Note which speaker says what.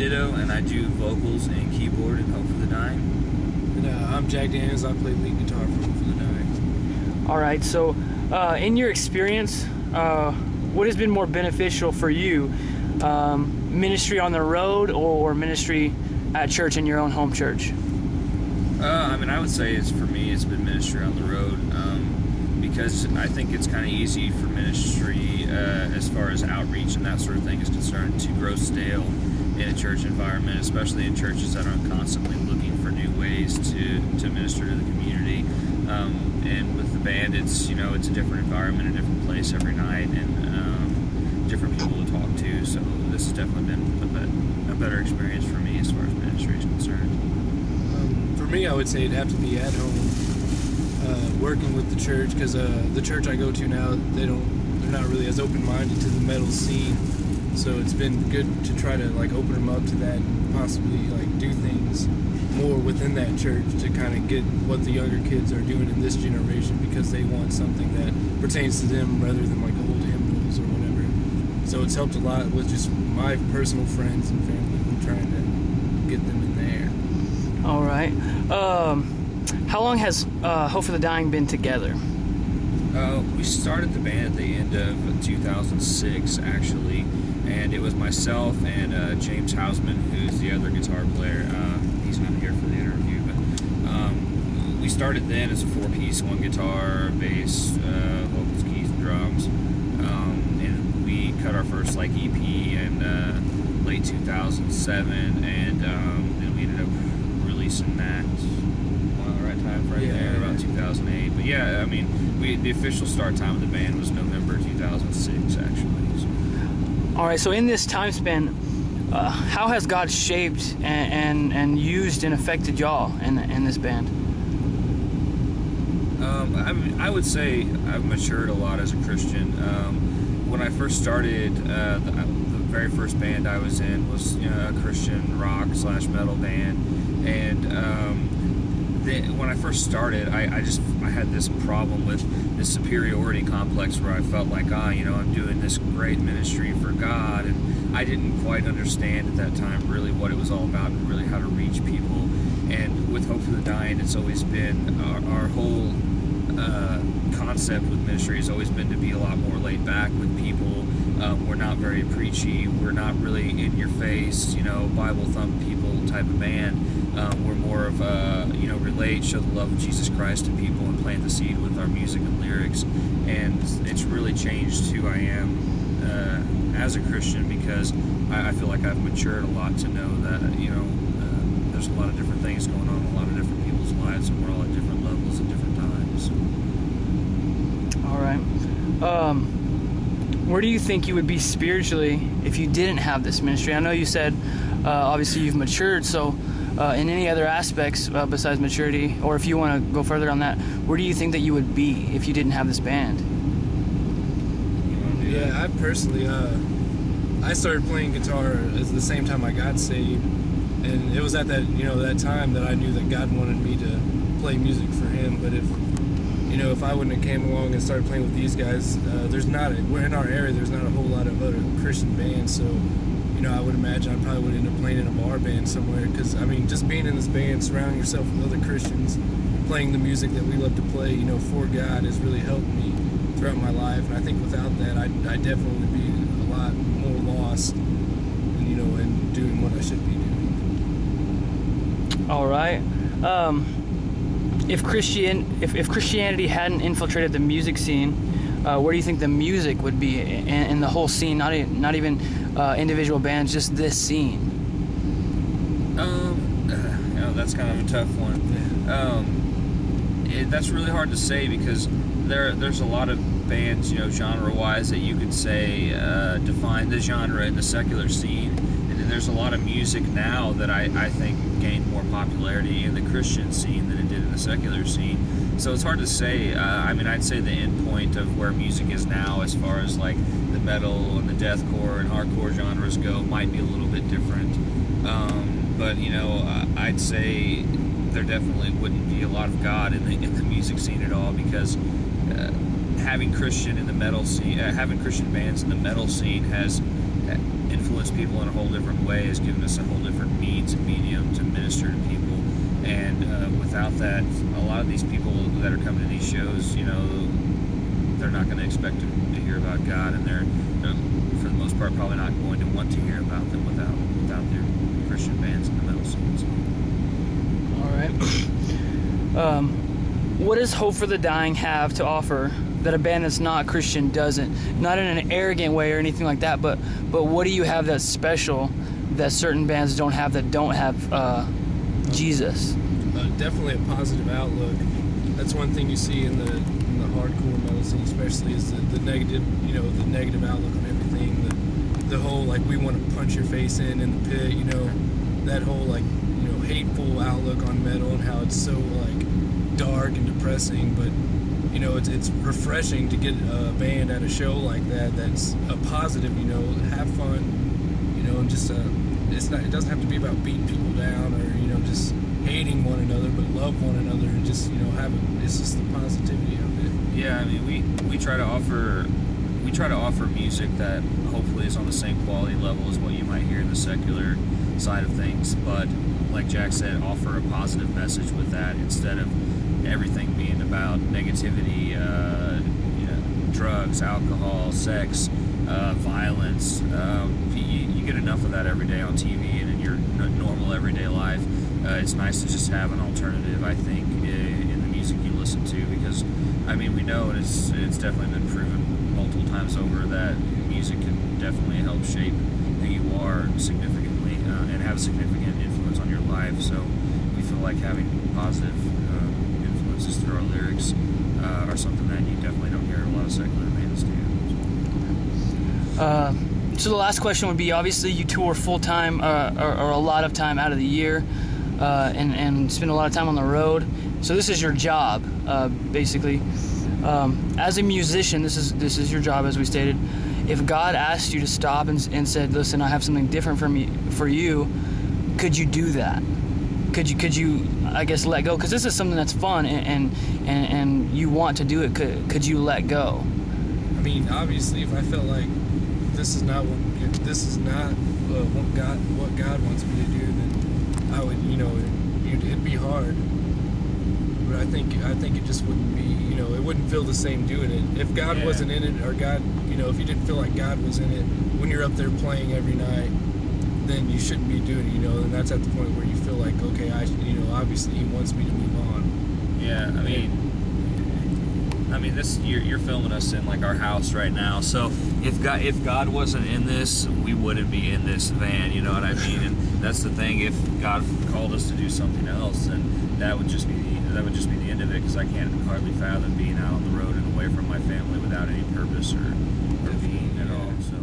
Speaker 1: Ditto, and I do vocals and keyboard in Hope for the Dying.
Speaker 2: And I'm Jack Daniels. I play lead guitar for Hope for the Dying.
Speaker 3: All right, so in your experience, what has been more beneficial for you, ministry on the road or ministry at church in your own home church?
Speaker 1: I mean, I would say for me, it's been ministry on the road, because I think it's kind of easy for ministry as far as outreach and that sort of thing is concerned to grow stale in a church environment, especially in churches that aren't constantly looking for new ways to minister to the community. And with the band, it's it's a different environment, a different place every night, and different people to talk to. So this has definitely been a better experience for me as far as ministry is concerned.
Speaker 2: For me, I would say it'd have to be at home, working with the church, because the church I go to now, they're not really as open-minded to the metal scene. So it's been good to try to open them up to that and possibly do things more within that church to kind of get what the younger kids are doing in this generation, because they want something that pertains to them rather than old hymnals or whatever. So it's helped a lot with just my personal friends and family and trying to get them in there.
Speaker 3: All right. How long has Hope for the Dying been together?
Speaker 1: We started the band at the end of 2006, actually, and it was myself and James Hausman, who's the other guitar player. He's not here for the interview, but we started then as a four-piece, one guitar, bass, vocals, keys, and drums, and we cut our first EP in late 2007, and then we ended up releasing that on the right time frame there, about 2008. But yeah, I mean, the official start time of the band was November 2006, actually. So.
Speaker 3: All right, so in this time span, how has God shaped and used and affected y'all in this band?
Speaker 1: I would say I've matured a lot as a Christian. When I first started, the very first band I was in was a Christian rock / metal band, and when I first started, I had this problem with this superiority complex where I felt like, I'm doing this great ministry for God, and I didn't quite understand at that time really what it was all about and really how to reach people. And with Hope for the Dying, it's always been our whole concept with ministry has always been to be a lot more laid back with people. We're not very preachy. We're not really in your face, Bible thump people type of band. We're more of relate, show the love of Jesus Christ to people, and plant the seed with our music and lyrics. And it's really changed who I am as a Christian, because I feel like I've matured a lot to know that there's a lot of different things going on in a lot of different people's lives, and we're all at different levels at different times.
Speaker 3: All right. Where do you think you would be spiritually if you didn't have this ministry? I know you said obviously you've matured, so in any other aspects besides maturity, or if you want to go further on that, where do you think that you would be if you didn't have this band?
Speaker 2: Yeah, I personally, I started playing guitar at the same time I got saved, and it was at that time that I knew that God wanted me to play music for Him. But if I wouldn't have came along and started playing with these guys, we're in our area, there's not a whole lot of other Christian bands, so I would imagine I probably would end up playing in a bar band somewhere, because just being in this band, surrounding yourself with other Christians, playing the music that we love to play, for God, has really helped me throughout my life. And I think without that, I definitely would be a lot more lost, and doing what I should be doing.
Speaker 3: All right. If Christianity hadn't infiltrated the music scene, where do you think the music would be in the whole scene? Not even individual bands, just this scene.
Speaker 1: That's kind of a tough one. That's really hard to say, because there's a lot of bands, genre-wise, that you could say define the genre in the secular scene, and then there's a lot of music now that I think gained more popularity in the Christian scene than it did in the secular scene. So it's hard to say. I'd say the end point of where music is now, as far as the metal and the deathcore and hardcore genres go, might be a little bit different. But I'd say there definitely wouldn't be a lot of God in the music scene at all, because having Christian in the metal scene, having Christian bands in the metal scene has influence people in a whole different way, has given us a whole different means and medium to minister to people. And without that, a lot of these people that are coming to these shows, they're not going to expect to hear about God, and they're, for the most part, probably not going to want to hear about them without their Christian bands in the metal scene.
Speaker 3: All right. What does Hope for the Dying have to offer that a band that's not Christian doesn't? Not in an arrogant way or anything like that, but what do you have that's special that certain bands don't have, that don't have Jesus?
Speaker 2: Definitely a positive outlook. That's one thing you see in the hardcore metal scene, especially, is the negative, the negative outlook on everything. The whole, like, we want to punch your face in the pit, that whole, like, hateful outlook on metal, and how it's so, like, dark and depressing. But it's refreshing to get a band at a show like that's a positive, have fun, and just it doesn't have to be about beating people down or just hating one another, but love one another, and just it's just the positivity of it.
Speaker 1: Yeah, I mean, we try to offer music that hopefully is on the same quality level as what you might hear in the secular side of things, but like Jack said, offer a positive message with that, instead of everything being about negativity, drugs, alcohol, sex, violence. You get enough of that every day on TV and in your normal everyday life. It's nice to just have an alternative, I think, in the music you listen to, because we know, and it's definitely been proven multiple times over, that music can definitely help shape who you are significantly, and have a significant influence on your life. So we feel like having positive influences through our lyrics are something that you definitely don't hear a lot of secular bands do.
Speaker 3: So the last question would be, obviously you tour full-time or a lot of time out of the year, and spend a lot of time on the road. So this is your job, basically. As a musician, this is your job, as we stated. If God asked you to stop and said, "Listen, I have something different for you," could you do that? Could you I guess let go? Because this is something that's fun and you want to do it. Could you let go?
Speaker 2: Obviously, if I felt like this is not what God wants me to do, then I would, it'd be hard. But I think it just wouldn't be, it wouldn't feel the same doing it. If God wasn't in it, or God, if you didn't feel like God was in it when you're up there playing every night, then you shouldn't be doing it, and that's at the point where you feel like, okay, obviously He wants me to move on.
Speaker 1: Yeah, this, you're filming us in like our house right now. So if God wasn't in this, we wouldn't be in this van. You know what I mean? And that's the thing. If God called us to do something else, then that would just be the end of it. Because I can't hardly fathom being out on the road and away from my family without any purpose or being at all. So.